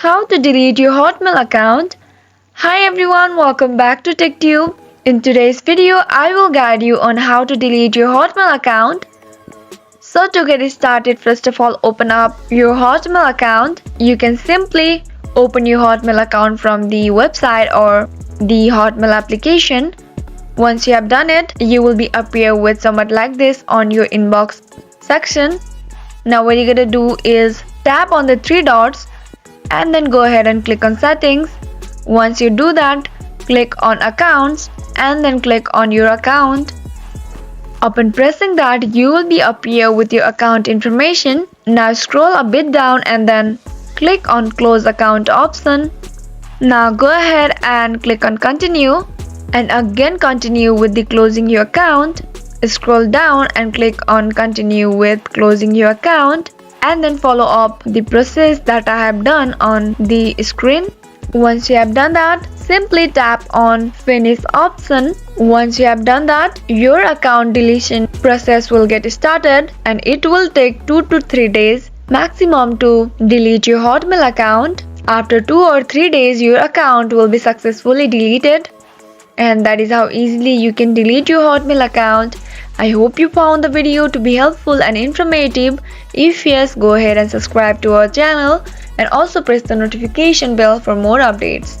How to delete your Hotmail account. Hi everyone, welcome back to TechTube. In today's video, I will guide you on how to delete your Hotmail account. So to get started, first of all, open up your Hotmail account. You can simply open your Hotmail account from the website or the Hotmail application. Once you have done it, you will be appear with somewhat like this on your inbox section. Now what you're gonna do is tap on the three dots and then go ahead and click on settings. Once you do that, click on accounts and then click on your account. Upon pressing that, you will be appear with your account information. Now scroll a bit down and then click on close account option. Now go ahead and click on continue and again continue with the closing your account. Scroll down and click on continue with closing your account and then follow up the process that I have done on the screen. Once you have done that, simply tap on finish option. Once you have done that, your account deletion process will get started and it will take 2 to 3 days maximum to delete your Hotmail account. After 2 or 3 days, your account will be successfully deleted. And that is how easily you can delete your Hotmail account. I hope you found the video to be helpful and informative. If yes, go ahead and subscribe to our channel and also press the notification bell for more updates.